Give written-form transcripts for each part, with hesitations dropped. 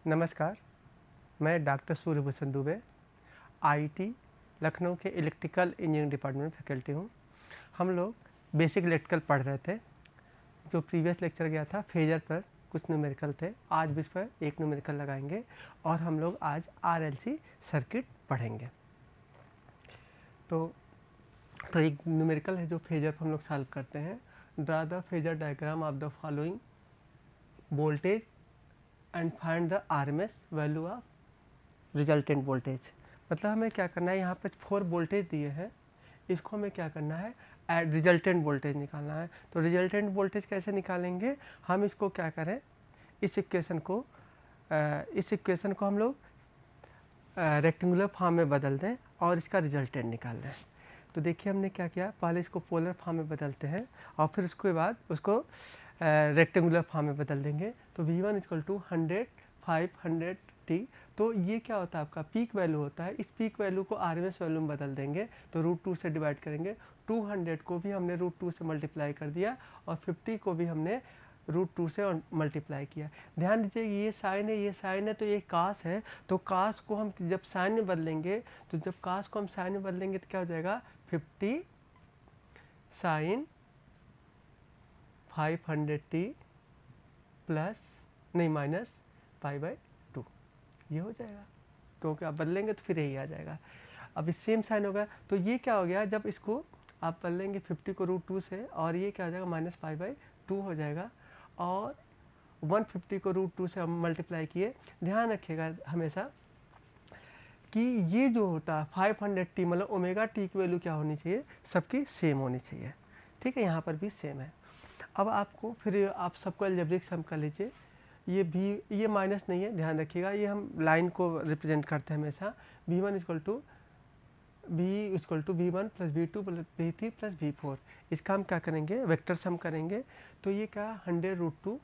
नमस्कार, मैं doctor Suryabhushan Dubey, IIT Lucknow के इलेक्ट्रिकल इंजीनियरिंग डिपार्टमेंट में फैकल्टी हूँ। हम लोग बेसिक इलेक्ट्रिकल पढ़ रहे थे। जो प्रीवियस लेक्चर गया था फेजर पर कुछ न्यूमेरिकल थे, आज भी इस पर एक न्यूमेरिकल लगाएंगे और हम लोग आज आरएलसी सर्किट पढ़ेंगे। तो एक न्यूमेरिकल है जो फेजर पर हम लोग सॉल्व करते हैं। Draw the phasor diagram of the following voltage and find the RMS value of resultant voltage. मतलब हमें क्या करना है, यहाँ पे 4 वोल्टेज दिए हैं, इसको हमें क्या करना है, रिजल्टेंट वोल्टेज निकालना है। तो रिजल्टेंट वोल्टेज कैसे निकालेंगे, हम इसको क्या करें, इस इक्वेशन को हम लोग रेक्टेंगुलर फॉर्म में बदल दें और इसका रिजल्टेंट निकाल दें। तो देखिए हमने क्या किया, पहले इसको पोलर फॉर्म में बदलते हैं और फिर उसके बाद उसको रेक्टेंगुलर फॉर्म में बदल देंगे। तो V1 इक्वल टू 100 500t। तो ये क्या होता है, आपका पीक वैल्यू होता है। इस पीक वैल्यू को आरएमएस वैल्यू में बदल देंगे तो √2 से डिवाइड करेंगे। 200 को भी हमने √2 से मल्टीप्लाई कर दिया और 50 को भी हमने √2 से मल्टीप्लाई किया। ध्यान दीजिए ये साइन है, ये साइन है, तो ये कास है। तो कास को हम जब साइन में बदलेंगे, तो जब कास को हम साइन में बदलेंगे तो क्या हो जाएगा, 50 साइन 500t प्लस नहीं माइनस π/2 ये हो जाएगा। क्योंकि आप बदलेंगे तो फिर यही आ जाएगा। अब इस सेम साइन होगा तो ये क्या हो गया, जब इसको आप बदलेंगे 50 को √2 से और ये क्या हो जाएगा -π/2 हो जाएगा। और 150 को √2 से हम मल्टीप्लाई किए। ध्यान रखिएगा हमेशा कि ये जो होता है 500t मतलब ओमेगा टी की वैल्यू क्या होनी चाहिए, सबकी सेम होनी चाहिए। ठीक है, यहाँ पर भी सेम है। अब आपको फिर आप सबको अलजेब्रिक सम कर लीजिए। ये भी ये माइनस नहीं है, ध्यान रखिएगा, ये हम लाइन को रिप्रेजेंट करते हैं हमेशा। V1 equal to V1 plus V2 plus V3 plus V4। इसका हम क्या करेंगे, वेक्टर सम करेंगे। तो ये क्या 100√2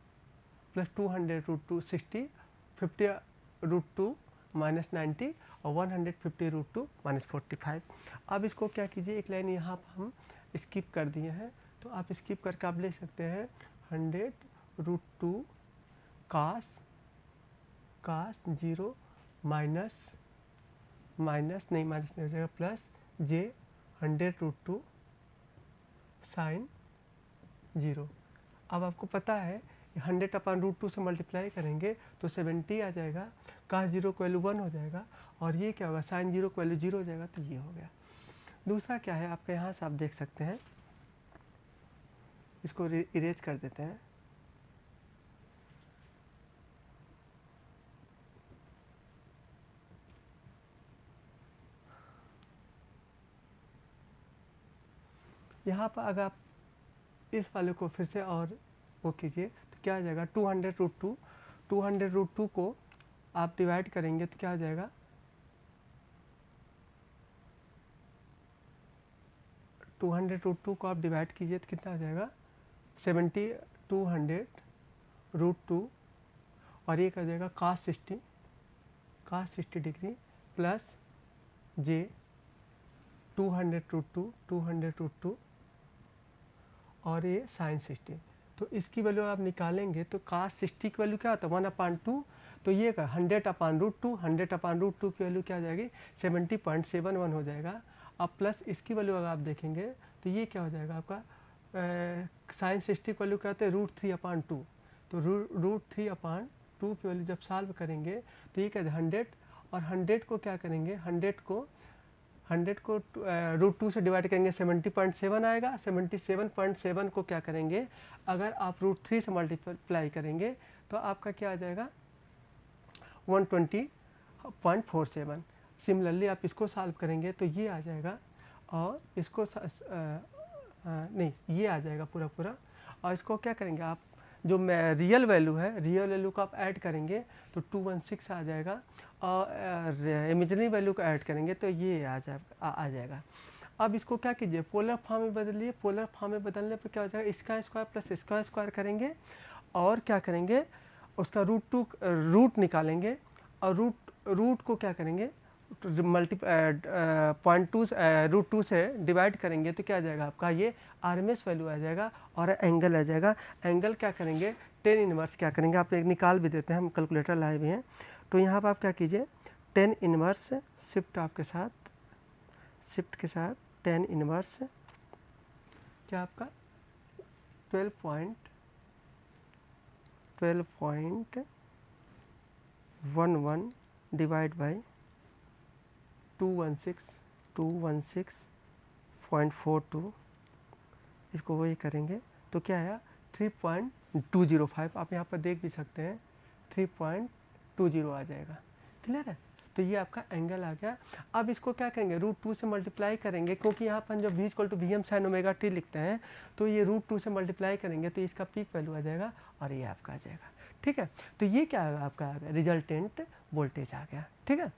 प्लस 200√2 60, 50√2 -90 और 150√2 -45। अब इसको क्या कीजिए, एक लाइन यहाँ पर हम स्किप कर दिए हैं, तो आप स्किप करके आप ले सकते हैं 100√2 कास 0 माइनस नहीं हो जाएगा प्लस j 100√2 साइन 0। अब आपको पता है 100/√2 से मल्टीप्लाई करेंगे तो 70 आ जाएगा। कास 0 की वैल्यू 1 हो जाएगा और ये क्या होगा, साइन 0 की वैल्यू 0 हो जाएगा। तो ये हो गया। दूसरा क्या है आपका, यहाँ से आप देख सकते हैं, इसको इरेज कर देते हैं। यहाँ पर अगर आप इस वाले को फिर से और वो कीजिए तो क्या आ जाएगा, 200√2 को आप डिवाइड करेंगे तो क्या आ जाएगा, 200√2 को आप डिवाइड कीजिए तो कितना आ जाएगा 70 200√2 और ये क्या जाएगा cos 60 डिग्री प्लस j 200√2 और ये साइन 60। तो इसकी वैल्यू आप निकालेंगे तो cos 60 की वैल्यू क्या होता है 1/2। तो ये का 100/√2 की वैल्यू क्या आ जाएगी 70.71 हो जाएगा। अब प्लस इसकी वैल्यू अगर आप देखेंगे तो ये क्या हो जाएगा आपका साइन 60 की वैल्यू क्या होता है √3/2। तो √3/2 की वैल्यू जब सॉल्व करेंगे तो ये क्या है 100 और 100 को क्या करेंगे 100 को √2 से डिवाइड करेंगे 70.7 आएगा। 77.7 को क्या करेंगे, अगर आप √3 से मल्टीप्लाई करेंगे तो आपका क्या आ जाएगा 120.47। सिमिलरली आप इसको सॉल्व करेंगे तो ये आ जाएगा और इसको नहीं ये आ जाएगा पूरा। और इसको क्या करेंगे आप, जो रियल वैल्यू है, रियल वैल्यू को आप ऐड करेंगे तो 216 आ जाएगा और इमेजिनरी वैल्यू को ऐड करेंगे तो ये आ जाएगा। अब इसको क्या कीजिए, पोलर फॉर्म में बदलिए। पोलर फॉर्म में बदलने पर क्या हो जाएगा, इसका स्क्वायर प्लस इसका स्क्वायर करेंगे और क्या करेंगे, उसका रूट निकालेंगे और रूट को क्या करेंगे √2 से डिवाइड करेंगे तो क्या आ जाएगा आपका, ये आरएमएस वैल्यू आ जाएगा और एंगल आ जाएगा। एंगल क्या करेंगे टेन इनवर्स क्या करेंगे, आप एक निकाल भी देते हैं, हम कैलकुलेटर लाए भी हैं। तो यहाँ पर आप क्या कीजिए, टेन इनवर्स शिफ्ट आपके साथ, शिफ्ट के साथ टेन इनवर्स क्या आपका 12.11 डिवाइड बाई 216.42, इसको वही करेंगे तो क्या आया 3.205। आप यहाँ पर देख भी सकते हैं 3.20 आ जाएगा। क्लियर है, तो ये आपका एंगल आ गया। अब इसको क्या करेंगे, √2 से मल्टीप्लाई करेंगे, क्योंकि यहाँ पर जब v = Vm sin omega t लिखते हैं तो ये √2 से मल्टीप्लाई करेंगे तो इसका पीक वैल्यू आ जाएगा और ये आपका आ जाएगा। ठीक है, तो ये क्या है आपका आ गया, रिजल्टेंट वोल्टेज आ गया। ठीक है,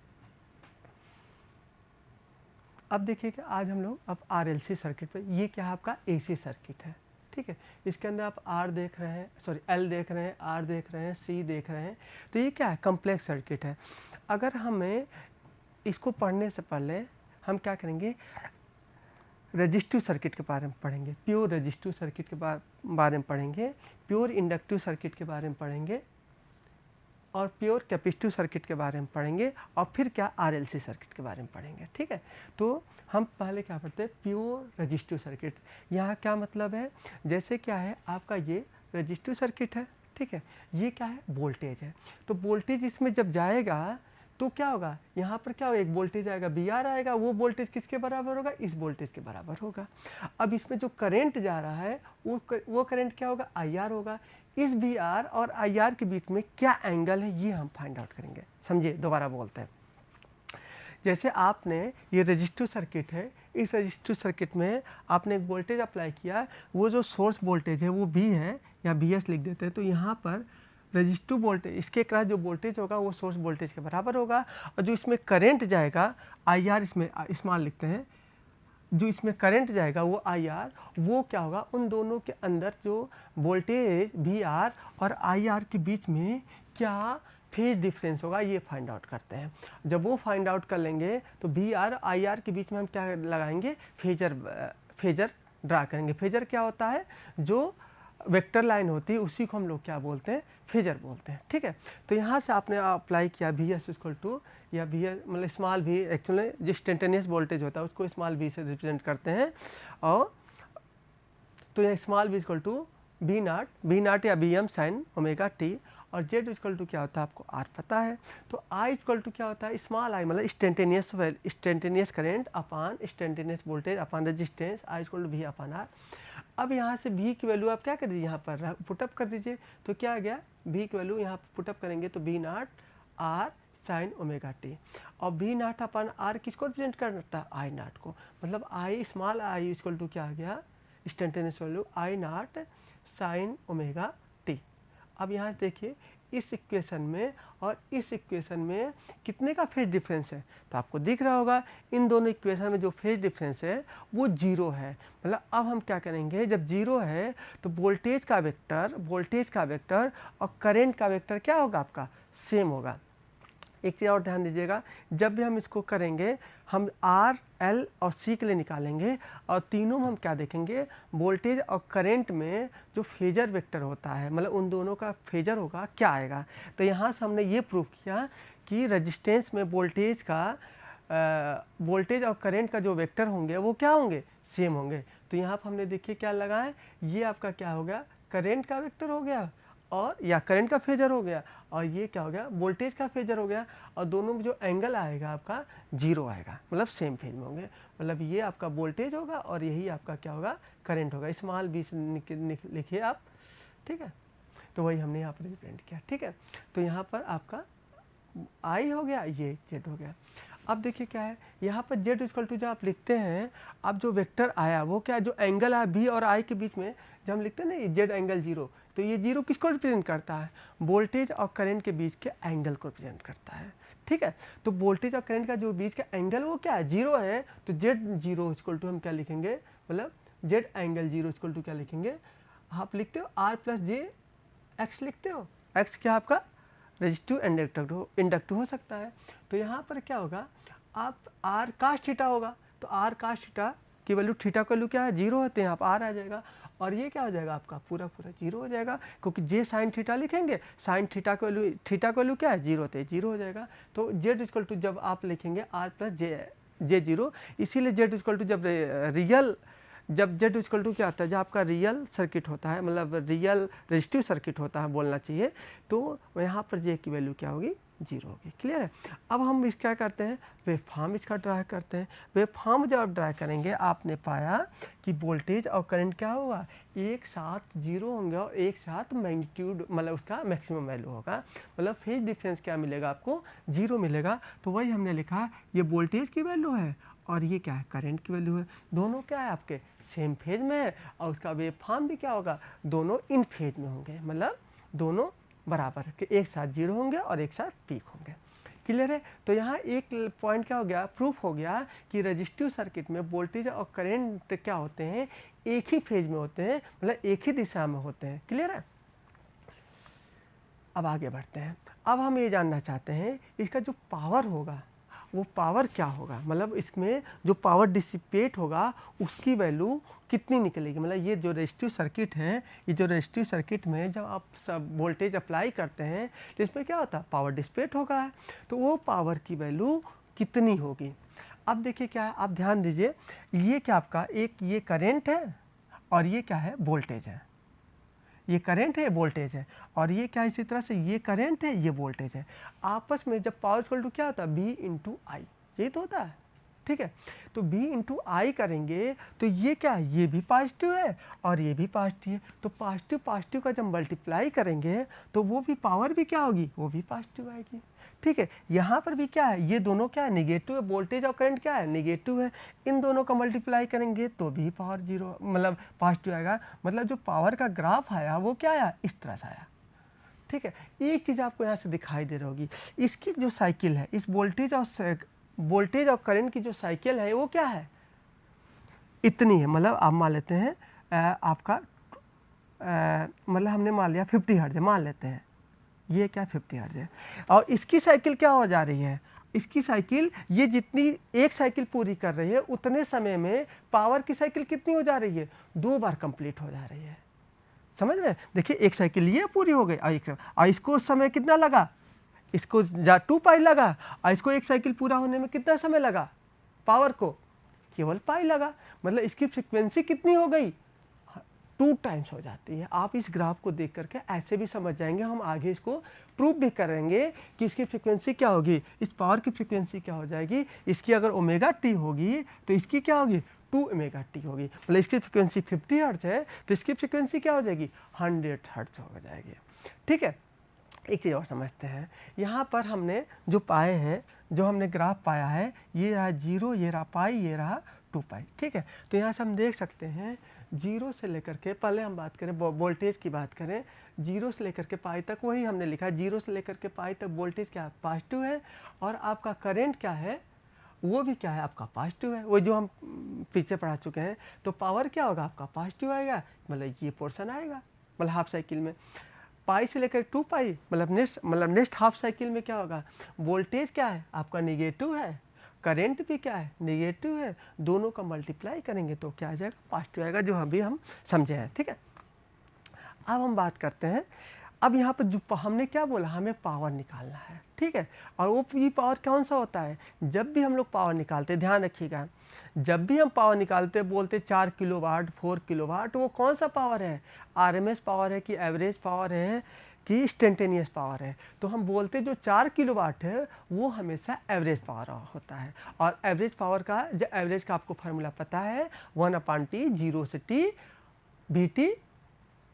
अब देखिए कि आज हम लोग अब RLC सर्किट पे, ये क्या है आपका AC सर्किट है। ठीक है, इसके अंदर आप R देख रहे हैं, सॉरी L देख रहे हैं, R देख रहे हैं, C देख रहे हैं, तो ये क्या है, कम्प्लेक्स सर्किट है। अगर हमें इसको पढ़ने से पहले हम क्या करेंगे, रेजिस्टिव सर्किट के बारे में पढ़ेंगे, प्योर रेजिस्टिव सर्किट के बारे में पढ़ेंगे, प्योर इंडक्टिव सर्किट के बारे में पढ़ेंगे और प्योर कैपेसिटिव सर्किट के बारे में पढ़ेंगे और फिर क्या RLC सर्किट के बारे में पढ़ेंगे। ठीक है, तो हम पहले क्या पढ़ते हैं, प्योर रेजिस्टिव सर्किट। यहाँ क्या मतलब है, जैसे क्या है आपका ये रेजिस्टिव सर्किट है। ठीक है, ये क्या है, वोल्टेज है, तो वोल्टेज इसमें जब जाएगा तो क्या होगा, यहाँ पर क्या होगा, एक वोल्टेज आएगा VR आएगा, वो वोल्टेज किसके बराबर होगा, इस वोल्टेज के बराबर होगा। अब इसमें जो करंट जा रहा है वो करंट क्या होगा, IR होगा। इस VR और IR के बीच में क्या एंगल है ये हम फाइंड आउट करेंगे। समझिए, दोबारा बोलते हैं, जैसे आपने ये रेजिस्टिव सर्किट है, इस रेजिस्टिव सर्किट में आपने एक वोल्टेज अप्लाई किया, वो जो सोर्स वोल्टेज है वो V है या VS लिख देते हैं, तो यहाँ पर रेजिस्टिव वोल्टेज, इसके अक्रॉस जो वोल्टेज होगा वो सोर्स वोल्टेज के बराबर होगा, और जो इसमें करंट जाएगा IR, इसमें स्मॉल लिखते हैं, जो इसमें करंट जाएगा वो IR, वो क्या होगा, उन दोनों के अंदर जो वोल्टेज VR और IR के बीच में क्या फेज डिफरेंस होगा ये फाइंड आउट करते हैं। जब वो फाइंड आउट कर लेंगे तो VR IR के बीच में हम क्या लगाएंगे, फेजर ड्रा करेंगे। फेजर क्या होता है, जो वेक्टर लाइन होती है उसी को हम लोग क्या बोलते हैं, फेजर बोलते हैं। ठीक है, तो यहाँ से आपने अप्लाई किया VS = या VS मतलब स्मॉल v, एक्चुअली जो इंस्टेंटेनियस वोल्टेज होता है उसको स्मॉल v से रिप्रेजेंट करते हैं, और तो यह स्मॉल v = V0 या Vm sin ओमेगा t, और Z = क्या होता है आपको R पता है, तो I = क्या होता है, स्मॉल I मतलब instantaneous current upon instantaneous voltage upon resistance, I = V/R। अब यहाँ से V की वैल्यू आप क्या कर दीजिए, यहाँ पर पुटअप कर दीजिए, तो क्या आ गया, V की वैल्यू यहाँ पुटअप करेंगे तो V0 R sin omega t, और V0/R किसको रिप्रेजेंट करता है, I0 को, मतलब I स्मॉल I = क्या आ गया, instantaneous value I0 sin omega t। अब यहाँ से देखिए इस इक्वेशन में और इस इक्वेशन में कितने का फेज डिफरेंस है, तो आपको दिख रहा होगा इन दोनों इक्वेशन में जो फेज डिफरेंस है वो 0 है। मतलब अब हम क्या करेंगे, जब 0 है तो वोल्टेज का वेक्टर और करंट का वेक्टर क्या होगा आपका, सेम होगा। एक चीज़ और ध्यान दीजिएगा, जब भी हम इसको करेंगे हम R, L और C के लिए निकालेंगे, और तीनों में हम क्या देखेंगे, वोल्टेज और करंट में जो फेजर वेक्टर होता है, मतलब उन दोनों का फेजर होगा क्या आएगा। तो यहाँ से हमने ये प्रूव किया कि रेजिस्टेंस में वोल्टेज और करंट का जो वेक्टर होंगे वो क्या होंगे, सेम होंगे। तो यहाँ पर हमने देखिए क्या लगाए, ये आपका क्या हो गया, करंट का वेक्टर हो गया और या करंट का फेजर हो गया, और ये क्या हो गया, वोल्टेज का फेजर हो गया, और दोनों में जो एंगल आएगा आपका 0 आएगा, मतलब सेम फेज में होंगे। मतलब ये आपका वोल्टेज होगा और यही आपका क्या होगा, करंट होगा। स्मॉल v से लिखिए आप। ठीक है, तो वही हमने यहाँ पर रिप्रेजेंट किया। ठीक है, तो यहाँ पर आपका I हो गया, ये Z हो गया। अब देखिए क्या है, यहाँ पर Z = जब आप लिखते हैं, अब जो वेक्टर आया वो क्या, जो एंगल आया B और I के बीच में, जब हम लिखते हैं ना Z एंगल 0, तो ये 0 किसको रिप्रेजेंट करता है, वोल्टेज और करंट के बीच के एंगल को रिप्रेजेंट करता है। ठीक है, तो वोल्टेज और करंट का जो बीच का एंगल वो क्या है, 0 है, तो Z0 = हम क्या लिखेंगे, मतलब Z एंगल 0 = क्या लिखेंगे, आप लिखते हो R + j X लिखते हो, X क्या आपका रेजिस्टिव इंडक्टिव हो सकता है। तो यहाँ पर क्या होगा, आप R cos थीटा होगा, तो R cos थीटा की वैल्यू, थीटा की वैल्यू क्या है, 0 होते हैं, यहाँ पर R आ जाएगा, और ये क्या हो जाएगा आपका पूरा पूरा जीरो हो जाएगा, क्योंकि जे साइन थीटा लिखेंगे, साइन थीटा को वैल्यू क्या है, जीरो, तो जीरो हो जाएगा। तो जेड इक्वल टू जब आप लिखेंगे आर प्लस जे जीरो, इसीलिए जेड इक्वल टू जब रियल, जब जेड इक्वल टू क्या होता है, जब आपका रियल सर्किट होता है, मतलब रियल रेजिस्टिव सर्किट होता है बोलना चाहिए, तो यहाँ पर जे की वैल्यू क्या होगी, जीरो होगी। क्लियर है। अब हम इस क्या करते हैं, वेव फॉर्म इसका ड्रा करते हैं। वेव फॉर्म जब आप ड्रा करेंगे, आपने पाया कि वोल्टेज और करंट क्या होगा, एक साथ जीरो होंगे और एक साथ मैग्नीट्यूड मतलब उसका मैक्सिमम वैल्यू होगा, मतलब फेज डिफरेंस क्या मिलेगा आपको, जीरो मिलेगा। तो वही हमने लिखा, ये वोल्टेज की वैल्यू है और ये क्या है, करंट की वैल्यू है। दोनों क्या है आपके सेम फेज में है, और उसका वेव फॉर्म भी क्या होगा, दोनों इन फेज में होंगे, मतलब दोनों बराबर के एक साथ जीरो होंगे और एक साथ पीक होंगे। क्लियर है। तो यहाँ एक पॉइंट क्या हो गया, प्रूफ हो गया कि रेजिस्टिव सर्किट में वोल्टेज और करंट क्या होते हैं, एक ही फेज में होते हैं, मतलब एक ही दिशा में होते हैं। क्लियर है। अब आगे बढ़ते हैं। अब हम ये जानना चाहते हैं इसका जो पावर होगा वो पावर क्या होगा, मतलब इसमें जो पावर डिसिपेट होगा उसकी वैल्यू कितनी निकलेगी। मतलब ये जो रेजिस्टिव सर्किट है, ये जो रेजिस्टिव सर्किट में जब आप सब वोल्टेज अप्लाई करते हैं तो इसमें क्या होता है, पावर डिसिपेट होगा, तो वो पावर की वैल्यू कितनी होगी। अब देखिए क्या है, आप ध्यान दीजिए, ये क्या आपका एक ये करेंट है और ये क्या है, वोल्टेज है। ये करंट है, वोल्टेज है, और ये क्या इसी तरह से ये करंट है, ये वोल्टेज है। आपस में जब पावर इक्वल टू क्या होता है, बी इंटू आई, यही तो होता है। ठीक है। तो बी इंटू आई करेंगे तो ये क्या है, ये भी पॉजिटिव है और ये भी पॉजिटिव है, तो पॉजिटिव पॉजिटिव का जब मल्टीप्लाई करेंगे तो वो भी पावर भी क्या होगी, वो भी पॉजिटिव आएगी। ठीक है। यहाँ पर भी क्या है, ये दोनों क्या है, निगेटिव है, वोल्टेज और करंट क्या है, निगेटिव है, इन दोनों का मल्टीप्लाई करेंगे तो भी पावर जीरो मतलब पॉजिटिव आएगा। मतलब जो पावर का ग्राफ आया वो क्या आया, इस तरह से आया। ठीक है। एक चीज़ आपको यहाँ से दिखाई दे रही होगी, इसकी जो साइकिल है, इस वोल्टेज और करंट की जो साइकिल है वो क्या है, इतनी है। मतलब आप मान लेते हैं आपका मतलब हमने मान लिया 50 हर्ट्ज मान लेते हैं, ये क्या 50 हर्ट्ज है, और इसकी साइकिल क्या हो जा रही है, इसकी साइकिल ये जितनी एक साइकिल पूरी कर रही है उतने समय में पावर की साइकिल कितनी हो जा रही है, 2 बार कंप्लीट हो जा रही है। समझ रहे हैं। देखिए एक साइकिल ये पूरी हो गई और इसको समय कितना लगा, इसको 2 पाई लगा, और इसको एक साइकिल पूरा होने में कितना समय लगा, पावर को केवल पाई लगा। मतलब इसकी फ्रीक्वेंसी कितनी हो गई, 2 टाइम्स हो जाती है। आप इस ग्राफ को देख करके ऐसे भी समझ जाएंगे, हम आगे इसको प्रूफ भी करेंगे कि इसकी फ्रीक्वेंसी क्या होगी, इस पावर की फ्रीक्वेंसी क्या हो जाएगी, इसकी अगर ओमेगा टी होगी तो इसकी क्या होगी, 2 ओमेगा टी होगी। मतलब इसकी फ्रीक्वेंसी 50 हर्ट्ज है तो इसकी फ्रीक्वेंसी क्या हो जाएगी, 100 हर्ट्ज हो जाएगी। ठीक है। एक चीज़ और समझते हैं, यहाँ पर हमने जो पाए हैं, जो हमने ग्राफ पाया है, ये रहा जीरो, ये रहा पाई, ये रहा 2 पाई। ठीक है। तो यहाँ से हम देख सकते हैं जीरो से लेकर के, पहले हम बात करें वोल्टेज की बात करें, जीरो से लेकर के पाई तक वही हमने लिखा, जीरो से लेकर के पाई तक वोल्टेज क्या है, पॉजिटिव है, और आपका करंट क्या है, वो भी क्या है आपका पॉजिटिव है, वो जो हम पीछे पढ़ा चुके हैं। तो पावर क्या होगा आपका पॉजिटिव आएगा, मतलब ये पोर्शन आएगा, मतलब हाफ साइकिल में पाई से लेकर 2 पाई, मतलब नेक्स्ट हाफ साइकिल में क्या होगा, वोल्टेज क्या है आपका निगेटिव है, करंट भी क्या है निगेटिव है, दोनों का मल्टीप्लाई करेंगे तो क्या आ जाएगा, पॉजिटिव आएगा, जो अभी हम समझे हैं। ठीक है। अब हम बात करते हैं, अब यहाँ पर जो हमने क्या बोला, हमें पावर निकालना है। ठीक है। और वो ये पावर कौन सा होता है, जब भी हम लोग पावर निकालते, ध्यान रखिएगा, जब भी हम पावर निकालते बोलते 4 किलोवाट 4 किलोवाट, वो कौन सा पावर है, आरएमएस पावर है कि एवरेज पावर है कि इंस्टेंटेनियस पावर है। तो हम बोलते जो 4 किलोवाट है वो हमेशा एवरेज पावर होता है, और एवरेज पावर का जो एवरेज का आपको फार्मूला पता है, 1/T 0 से T VT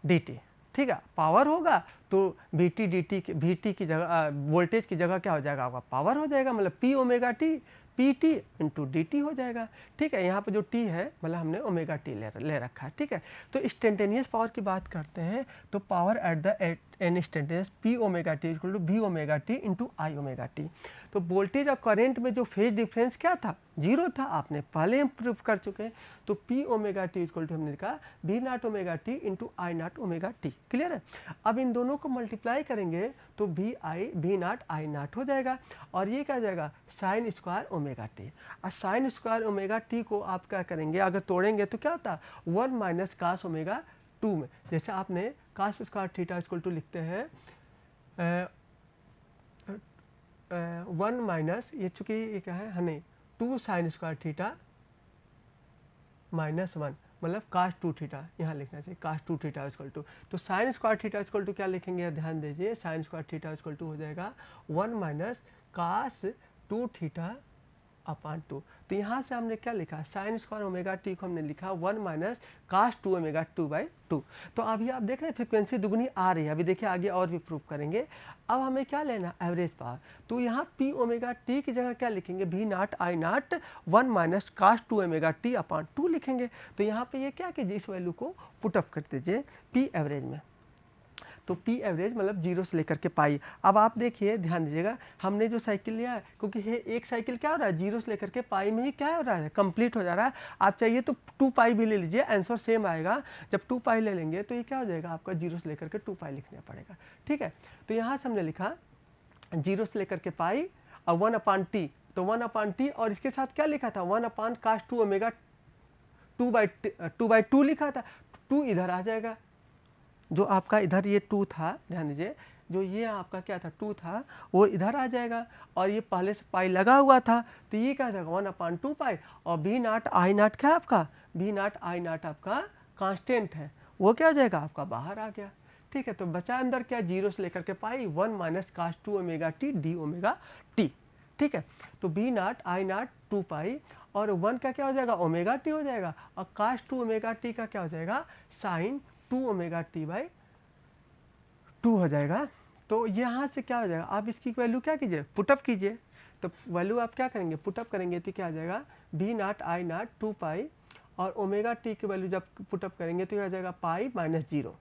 DT। ठीक है। पावर होगा तो VT DT VT की जगह वोल्टेज की जगह क्या हो जाएगा आपका पावर हो जाएगा, मतलब P omega T PT into DT हो जाएगा। ठीक है। यहाँ पर जो T है मतलब हमने ओमेगा T ले रखा है। ठीक है। तो इंस्टेंटेनियस पावर की बात करते हैं तो power at the an instantaneous P omega T equal to V omega T into I omega T. तो वोल्टेज और करंट में जो फेज डिफरेंस क्या था, जीरो था, आपने पहले हम प्रूव कर चुके हैं। तो P omega T equal to हमने लिखा V naught omega T into I naught omega T. Clear है। अब इन दोनों को मल्टीप्लाई करेंगे तो वी नॉट आई नॉट हो जाएगा और ये क्या हो जाएगा साइन स्क्वायर ओमेगा टी। और साइन स्क्वायर ओमेगा टी को आप क्या करेंगे, अगर तोड़ेंगे तो क्या होता है 1 माइनस कास ओमेगा 2 में, जैसे आपने cos square theta equal to लिखते हैं 1 माइनस ये चूंकि ये क्या है हमें 2 साइन स्क्वायर थीटा माइनस 1 मतलब कास 2 थीटा यहाँ लिखना चाहिए, कास 2 थीटा इक्वल टू। तो sine square theta equal to क्या लिखेंगे, ध्यान दीजिए, sine square theta equal to हो जाएगा 1 माइनस कास 2 थीटा अपान 2। तो यहाँ से हमने क्या लिखा, साइन स्क्वायर ओमेगा टी को हमने लिखा 1 माइनस कास 2 ओमेगा 2/2। तो अभी आप देख रहे हैं फ्रिक्वेंसी दुगनी आ रही है, अभी देखिए आगे और भी प्रूव करेंगे। अब हमें क्या लेना, एवरेज पावर। तो यहाँ पी ओमेगा टी की जगह क्या लिखेंगे, V naught I naught 1 minus cos 2 omega T upon 2 लिखेंगे। तो यहाँ पे ये क्या कीजिए, इस वैल्यू को पुटअप कर दीजिए पी एवरेज में। तो पी एवरेज मतलब जीरो से लेकर के पाई। अब आप देखिए ध्यान दीजिएगा, हमने जो साइकिल लिया है, क्योंकि ये एक साइकिल क्या हो रहा है जीरो से लेकर के पाई में ही क्या हो रहा है कंप्लीट हो जा रहा है। आप चाहिए तो 2 पाई भी ले लीजिए, आंसर सेम आएगा। जब 2 पाई ले लेंगे तो ये क्या हो जाएगा आपका जीरो से लेकर के 2 पाई लिखना पड़ेगा। ठीक है। तो यहाँ से हमने लिखा जीरो से लेकर के पाई और 1 अपान टी। तो 1 अपान टी और इसके साथ क्या लिखा था 1 अपान कास 2 ओमेगा 2/2 लिखा था। 2 इधर आ जाएगा, जो आपका इधर ये 2 था, ध्यान दीजिए, जो ये आपका क्या था 2 था वो इधर आ जाएगा और ये पहले से पाई लगा हुआ था। तो ये क्या जाएगा 1 अपान 2 पाई और बी नॉट आई नॉट क्या आपका, बी नॉट आई नॉट आपका कांस्टेंट है, वो क्या हो जाएगा आपका बाहर आ गया। ठीक है। तो बचा अंदर क्या, जीरो से लेकर के pi 1 minus cos 2 omega T D omega T. ठीक है। तो V naught I naught 2 pi और 1 का क्या हो जाएगा ओमेगा टी हो जाएगा और कास 2 ओमेगा टी का क्या हो जाएगा साइन 2 ओमेगा टी/2 हो जाएगा। तो यहाँ से क्या हो जाएगा, आप इसकी वैल्यू क्या कीजिए पुटअप कीजिए। तो वैल्यू आप क्या करेंगे पुटअप करेंगे तो क्या आ जाएगा B naught I naught 2 pi और ओमेगा टी की वैल्यू जब पुटअप करेंगे तो क्या आ जाएगा पाई माइनस 0,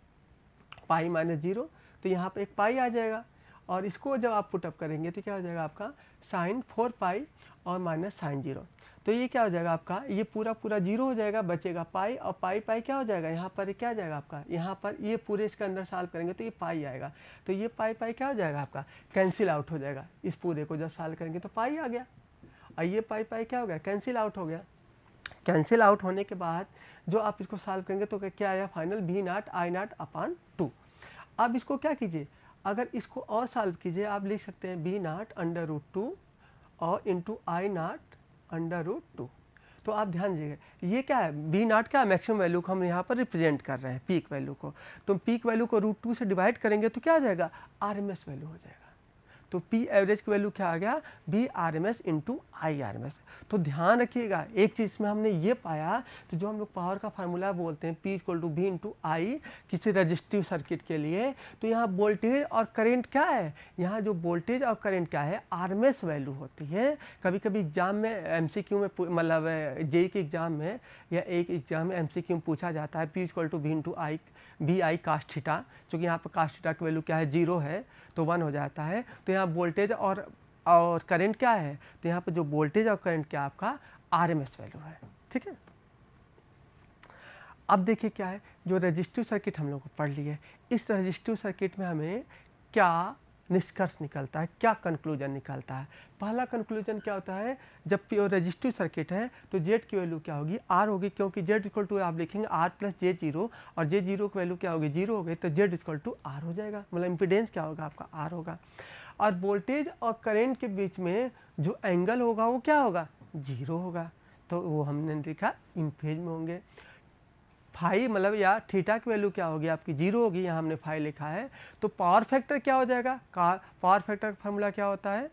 पाई माइनस 0। तो यहाँ पे एक पाई आ जाएगा और इसको जब आप पुटअप करेंगे तो क्या हो जाएगा आपका साइन 4 पाई और माइनस साइन 0। तो ये क्या हो जाएगा आपका, ये पूरा पूरा जीरो हो जाएगा, बचेगा पाई और पाई पाई क्या हो जाएगा यहाँ पर क्या आ जाएगा आपका, यहाँ पर ये पूरे इसके अंदर सॉल्व करेंगे तो ये पाई आएगा। तो ये पाई पाई क्या हो जाएगा आपका कैंसिल आउट हो जाएगा, इस पूरे को जब सॉल्व करेंगे तो पाई आ गया और ये पाई पाई क्या हो गया कैंसिल आउट हो गया। कैंसिल आउट होने के बाद जो आप इसको सॉल्व करेंगे तो क्या आया final B naught I naught upon 2। अब इसको क्या कीजिए, अगर इसको और सॉल्व कीजिए आप लिख सकते हैं बी नॉट अंडर रूट 2 और into I naught under root 2। तो आप ध्यान दीजिएगा ये क्या है बी नॉट क्या मैक्सिमम वैल्यू को हम यहाँ पर रिप्रेजेंट कर रहे हैं पीक वैल्यू को। तो पीक वैल्यू को रूट 2 से डिवाइड करेंगे तो क्या आ जाएगा आरएमएस वैल्यू हो जाएगा। तो पी एवरेज की वैल्यू क्या आ गया V R M S into I R M S. तो ध्यान रखिएगा एक चीज़ में हमने ये पाया, तो जो हम लोग पावर का फार्मूला बोलते हैं P equal to B into I किसी रजिस्टिव सर्किट के लिए, तो यहाँ वोल्टेज और करंट क्या है, यहाँ जो वोल्टेज और करंट क्या है आरएमएस वैल्यू होती है। कभी कभी एग्जाम में एमसीक्यू में मतलब जेई के एग्जाम में या एक एग्जाम में एमसीक्यू में पूछा जाता है P equal to B into I V I cos theta, क्योंकि यहाँ पर कास थीटा की वैल्यू क्या है 0 है तो 1 हो जाता है। तो यहाँ वोल्टेज और करंट क्या है, तो यहाँ पर जो वोल्टेज और करंट क्या आपका आरएमएस वैल्यू है। ठीक है। अब देखिए क्या है जो रजिस्टिव सर्किट हम लोग को पढ़ लिए, इस रजिस्टिव सर्किट में हमें क्या निष्कर्ष निकलता है, क्या कंक्लूजन निकलता है। पहला कंक्लूजन क्या होता है, जब प्योर रजिस्टिव सर्किट है तो जेड की वैल्यू क्या होगी आर होगी, क्योंकि जेड इक्वल टू आप लिखेंगे आर प्लस जे जीरो और जे जीरो की वैल्यू क्या होगी 0 हो गई, तो जेड इक्वल टू आर हो जाएगा, मतलब इम्पीडेंस क्या होगा आपका आर होगा। और वोल्टेज और करंट के बीच में जो एंगल होगा वो क्या होगा 0 होगा, तो वो हमने देखा इन फेज में होंगे। फाई मतलब या थीटा की वैल्यू क्या होगी आपकी 0 होगी, यहाँ हमने फाई लिखा है। तो पावर फैक्टर क्या हो जाएगा, पावर फैक्टर का फॉर्मूला क्या होता है,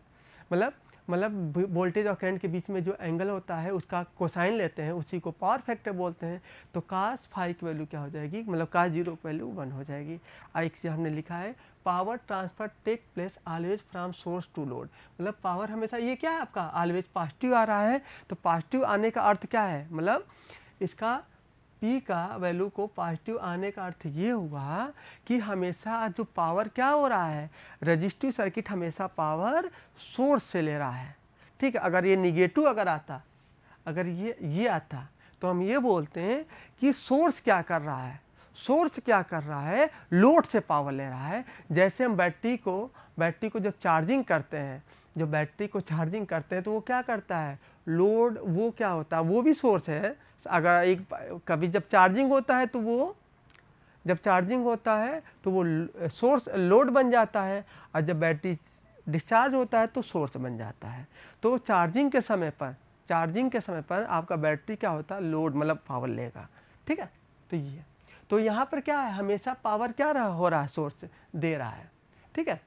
मतलब वोल्टेज और करंट के बीच में जो एंगल होता है उसका कोसाइन लेते हैं, उसी को पावर फैक्टर बोलते हैं। तो कास फाई की वैल्यू क्या हो जाएगी, मतलब कास 0 की वैल्यू 1 हो जाएगी। और एक से हमने लिखा है power transfer take place always from source to load, मतलब पावर हमेशा ये क्या है आपका ऑलवेज पॉजिटिव आ रहा है। तो पॉजिटिव आने का अर्थ क्या है, मतलब इसका P का वैल्यू को पॉजिटिव आने का अर्थ ये हुआ कि हमेशा जो पावर क्या हो रहा है, रजिस्टिव सर्किट हमेशा पावर सोर्स से ले रहा है। ठीक है, अगर ये निगेटिव अगर आता, अगर ये आता, तो हम ये बोलते हैं कि सोर्स क्या कर रहा है, सोर्स क्या कर रहा है, लोड से पावर ले रहा है। जैसे हम बैटरी को जब चार्जिंग करते हैं, जो बैटरी को चार्जिंग करते हैं तो वो क्या करता है, लोड, वो क्या होता है, वो भी सोर्स है। अगर एक कभी जब चार्जिंग होता है तो वो सोर्स लोड बन जाता है, और जब बैटरी डिस्चार्ज होता है तो सोर्स बन जाता है। तो चार्जिंग के समय पर आपका बैटरी क्या होता है, लोड मतलब पावर लेगा। ठीक है, तो यहाँ पर क्या है, हमेशा पावर क्या हो रहा है, सोर्स दे रहा है। ठीक है,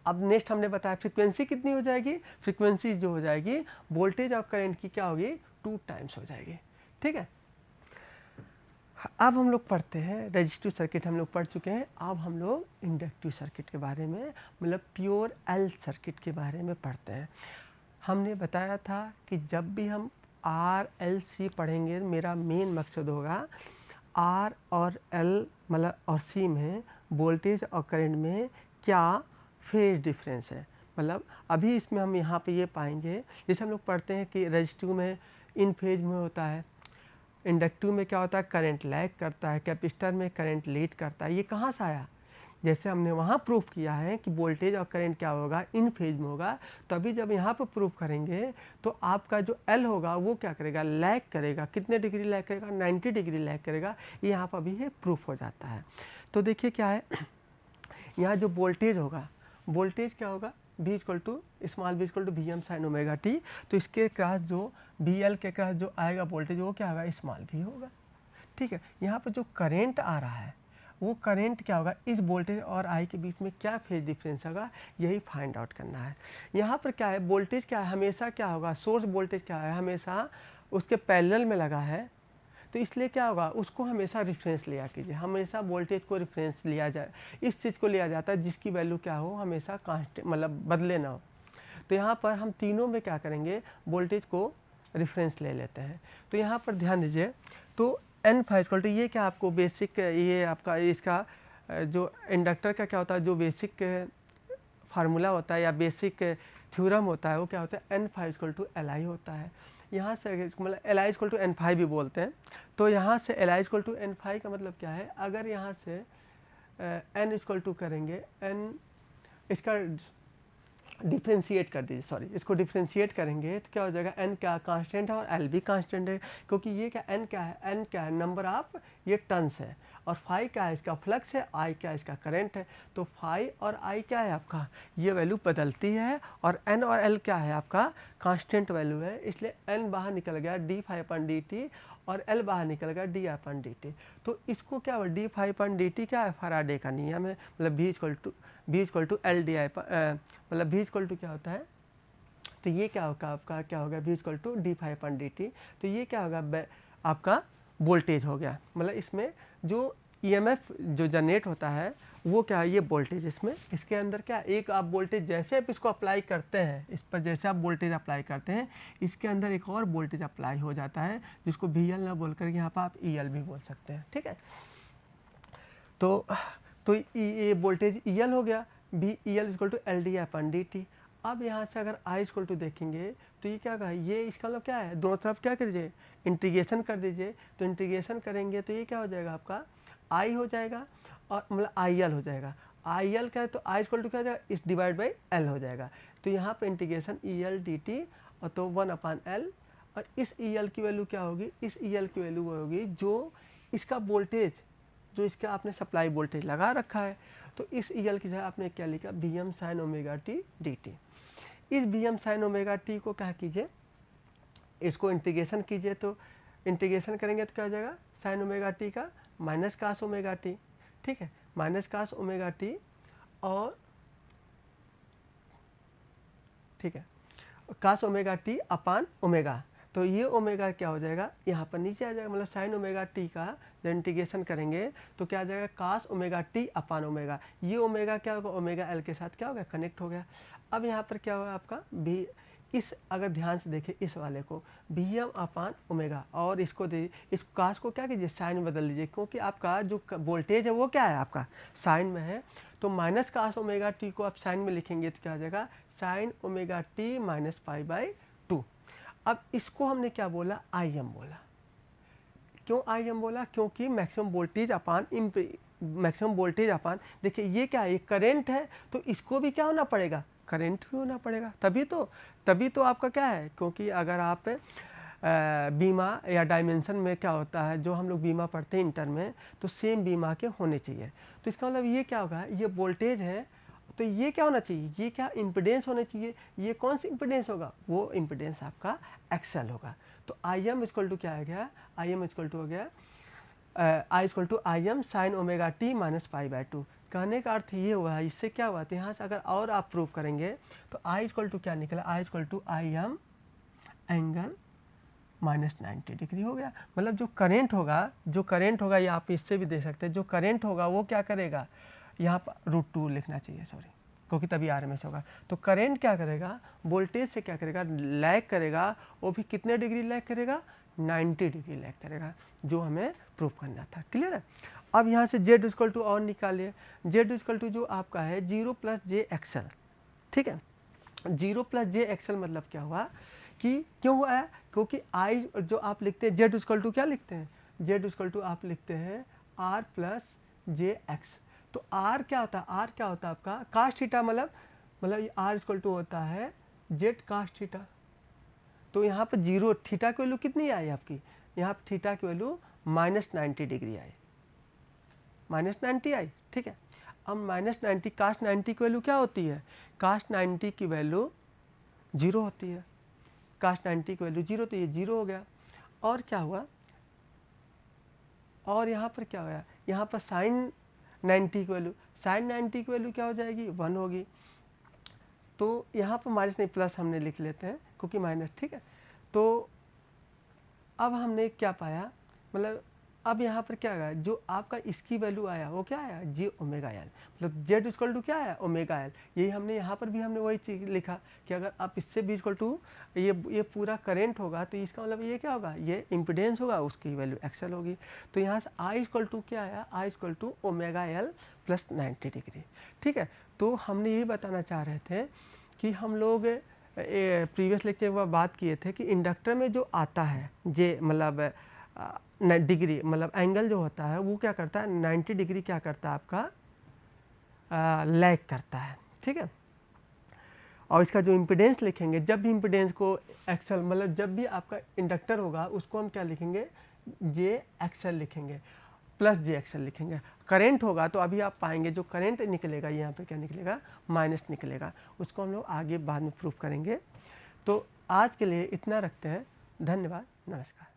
अब नेक्स्ट हमने बताया फ्रीक्वेंसी कितनी हो जाएगी, फ्रीक्वेंसी जो हो जाएगी वोल्टेज और करंट की क्या होगी, 2 टाइम्स हो जाएगी। ठीक है, अब हम लोग पढ़ते हैं, रेजिस्टिव सर्किट हम लोग पढ़ चुके हैं। अब हम लोग इंडक्टिव सर्किट के बारे में, मतलब प्योर एल सर्किट के बारे में पढ़ते हैं। हमने बताया था कि जब भी हम आर एल सी पढ़ेंगे, मेरा मेन मकसद होगा आर और एल मतलब और सी में वोल्टेज और करंट में क्या फेज डिफरेंस है। मतलब अभी इसमें हम यहाँ पे ये पाएंगे, जैसे हम लोग पढ़ते हैं कि रेजिस्टिव में इन फेज में होता है, इंडक्टिव में क्या होता है, करंट लैग करता है, कैपेसिटर में करंट लीड करता है। ये कहाँ से आया, जैसे हमने वहाँ प्रूफ किया है कि वोल्टेज और करंट क्या होगा, इन फेज में होगा। तभी जब यहाँ पर प्रूफ करेंगे तो आपका जो एल होगा वो क्या करेगा, लैग करेगा। कितने डिग्री लैग करेगा, 90 डिग्री लैग करेगा। ये यहाँ पर भी ये प्रूफ हो जाता है। तो देखिए क्या है, यहाँ जो वोल्टेज होगा, वोल्टेज क्या होगा, V equal to small v equal to V M sine omega T. तो इसके क्रॉस जो VL के क्रॉस जो आएगा वोल्टेज वो क्या होगा, स्मॉल v होगा। ठीक है, यहाँ पर जो करेंट आ रहा है वो करेंट क्या होगा, इस वोल्टेज और I के बीच में क्या फेज डिफरेंस होगा, यही फाइंड आउट करना है। यहाँ पर क्या है, वोल्टेज क्या है, हमेशा क्या होगा, सोर्स वोल्टेज क्या है, हमेशा उसके पैरेलल में लगा है। तो इसलिए क्या होगा, उसको हमेशा रेफरेंस लिया कीजिए, हमेशा वोल्टेज को रेफरेंस लिया जाए, इस चीज़ को लिया जाता है जिसकी वैल्यू क्या हो, हमेशा कांस्टेंट मतलब बदले ना हो। तो यहाँ पर हम तीनों में क्या करेंगे, वोल्टेज को रेफरेंस ले लेते हैं। तो यहाँ पर ध्यान दीजिए, तो एन फाइव टू ये क्या आपको बेसिक, ये आपका इसका जो इंडक्टर का क्या होता है, जो बेसिक फार्मूला होता है या बेसिक थ्योरम होता है वो क्या होता है, N phi to L I होता है। यहाँ से मतलब L I equal to N phi भी बोलते हैं। तो यहाँ से L I equal to N phi का मतलब क्या है, अगर यहाँ से एन इक्वल टू करेंगे, एन इसका डिफ्रेंशिएट कर दीजिए, सॉरी इसको डिफ्रेंशिएट करेंगे तो क्या हो जाएगा, एन क्या कांस्टेंट है और एल भी कांस्टेंट है। क्योंकि ये क्या एन क्या है, एन क्या है, नंबर ऑफ ये टर्न्स है, और फाई क्या है, इसका फ्लक्स है, आई क्या है, इसका करंट है। तो फाई और आई क्या है आपका, ये वैल्यू बदलती है, और एन और एल क्या है आपका कांस्टेंट वैल्यू है। इसलिए एन बाहर निकल गया D phi upon D T, और एल बाहर निकल गया डी अपन डी टी। तो इसको क्या हुआ, D phi upon D T क्या है, फैराडे का नियम है। मतलब V equal to L D I, मतलब वी इक्वल टू क्या होता है, तो ये क्या होगा आपका, क्या होगा V equal to D phi upon D T. तो ये क्या होगा आपका वोल्टेज हो गया, मतलब इसमें जो ईएमएफ जो जनरेट होता है वो क्या है, ये वोल्टेज इसमें, इसके अंदर क्या एक आप वोल्टेज जैसे आप इसको अप्लाई करते हैं, इस पर जैसे आप वोल्टेज अप्लाई करते हैं, इसके अंदर एक और वोल्टेज अप्लाई हो जाता है, जिसको VL ना बोल कर यहाँ पर आप EL भी बोल सकते हैं। ठीक है, तो ये वोल्टेज EL हो गया, EL equal to L D upon D T. अब यहाँ से अगर I इक्वल टू देखेंगे तो ये क्या होगा, ये इसका मतलब क्या है, दोनों तरफ क्या कर दीजिए, इंटीग्रेशन कर दीजिए। तो इंटीग्रेशन करेंगे तो ये क्या हो जाएगा आपका, I हो जाएगा, और मतलब IL हो जाएगा। IL क्या है, तो I इक्वल टू क्या हो जाएगा, इस डिवाइड बाई L हो जाएगा। तो यहाँ पे इंटीग्रेशन EL dt, और तो 1 अपान L, और इस EL की वैल्यू क्या होगी, इस EL की वैल्यू वो होगी जो इसका वोल्टेज, जो इसका आपने सप्लाई वोल्टेज लगा रखा है। तो इस EL की जगह आपने क्या लिखा, Vm sign omega T dt। इस Vm साइन ओमेगा टी को क्या कीजिए, इसको इंटीग्रेशन कीजिए। तो इंटीग्रेशन करेंगे तो क्या हो जाएगा, साइन ओमेगा टी का माइनस कास ओमेगा टी। ठीक है, माइनस कास ओमेगा टी, और ठीक है cos omega T upon omega. तो ये ओमेगा क्या हो जाएगा, यहाँ पर नीचे आ जाएगा, मतलब साइन ओमेगा टी का जब इंटीग्रेशन करेंगे तो क्या आ जाएगा, cos omega T upon omega. ये ओमेगा क्या होगा, ओमेगा एल के साथ क्या हो गया, कनेक्ट हो गया। अब यहाँ पर क्या होगा आपका भी, इस अगर ध्यान से देखें इस वाले को Vm अपान ओमेगा, और इसको दे इस कास को क्या कीजिए साइन बदल लीजिए, क्योंकि आपका जो वोल्टेज है वो क्या है आपका साइन में है, तो माइनस कास ओमेगा टी को आप साइन में लिखेंगे तो क्या हो जाएगा sine omega t minus pi by 2। अब इसको हमने क्या बोला Im बोला। क्यों Im बोला? क्योंकि मैक्सिमम वोल्टेज अपान मैक्सिमम वोल्टेज अपान, देखिए ये क्या है, ये करंट है, तो इसको भी क्या होना पड़ेगा करंट भी होना पड़ेगा, तभी तो आपका क्या है, क्योंकि अगर आप बीमा या डायमेंशन में क्या होता है, जो हम लोग बीमा पढ़ते हैं इंटर में, तो सेम बीमा के होने चाहिए। तो इसका मतलब ये क्या होगा, ये वोल्टेज है तो ये क्या होना चाहिए, ये क्या इम्पिडेंस होना चाहिए, ये कौन सी इम्पिडेंस होगा, वो इम्पिडेंस आपका एक्सएल होगा। तो आई एम इक्वल टू क्या आ गया, आई एम इक्वल टू हो गया I equal to I M sine omega t minus pi by 2। कहने का अर्थ ये हुआ है, इससे क्या हुआ तो यहाँ से अगर और आप प्रूव करेंगे तो आई इक्वल टू क्या निकला, I equal to I M angle minus 90 degree हो गया। मतलब जो करेंट होगा ये आप इससे भी दे सकते हैं, जो करेंट होगा वो क्या करेगा, यहाँ पर √2 लिखना चाहिए सॉरी, क्योंकि तभी RMS होगा। तो करेंट क्या करेगा, वोल्टेज से क्या करेगा लैग करेगा, वो भी कितने डिग्री लैग करेगा 90 डिग्री लैग करेगा, जो हमें प्रूव करना था। क्लियर है। अब यहाँ से Z इक्वल टू और निकालिए, Z इक्वल टू जो आपका है 0 प्लस जे एक्सएल। ठीक है, 0 प्लस जे एक्सएल मतलब क्या हुआ कि क्यों हुआ है, क्योंकि I जो आप लिखते हैं Z इक्वल टू क्या लिखते हैं, Z इक्वल टू आप लिखते हैं R प्लस जे एक्स। तो R क्या होता है, R क्या होता है आपका कास थीटा, मतलब R इक्वल टू होता है Z कास थीटा। तो यहाँ पर 0 थीटा की वैल्यू कितनी आई आपकी, यहाँ पर थीटा की value minus 90 degree I, minus 90 आई। ठीक है, अब माइनस 90 कास्ट 90 की वैल्यू क्या होती है, कास्ट 90 की वैल्यू 0 होती है, कास्ट 90 की वैल्यू 0, तो ये 0 हो गया। और क्या हुआ, और यहाँ पर क्या हुआ, यहाँ पर साइन 90 की वैल्यू, साइन 90 की वैल्यू क्या हो जाएगी 1 होगी। तो यहाँ पर माइनस नहीं प्लस हमने लिख लेते हैं क्योंकि माइनस। ठीक है, तो अब हमने क्या पाया, मतलब अब यहाँ पर क्या आया, जो आपका इसकी वैल्यू आया वो क्या आया जे ओमेगा एल, मतलब जेड इक्वल टू क्या आया ओमेगा एल। यही हमने यहाँ पर भी हमने वही चीज़ लिखा कि अगर आप इससे भी इक्वल टू ये पूरा करंट होगा तो इसका मतलब ये क्या होगा, ये इम्पिडेंस होगा, उसकी वैल्यू एक्सएल होगी। तो यहाँ से आई इक्वल टू क्या आया, I equal to omega L plus 90 degree. ठीक है, तो हमने यही बताना चाह रहे थे कि हम लोग प्रीवियस लेक्चर में बात किए थे कि इंडक्टर में जो आता है जे मतलब डिग्री मतलब एंगल जो होता है वो क्या करता है 90 डिग्री क्या करता है आपका लैग करता है। ठीक है, और इसका जो इम्पिडेंस लिखेंगे, जब भी इम्पिडेंस को एक्सएल मतलब जब भी आपका इंडक्टर होगा उसको हम क्या लिखेंगे जे एक्सएल लिखेंगे, प्लस जे एक्सएल लिखेंगे। करंट होगा तो अभी आप पाएंगे जो करंट निकलेगा यहाँ पे क्या निकलेगा माइनस निकलेगा, उसको हम लोग आगे बाद में प्रूफ करेंगे। तो आज के लिए इतना रखते हैं, धन्यवाद, नमस्कार।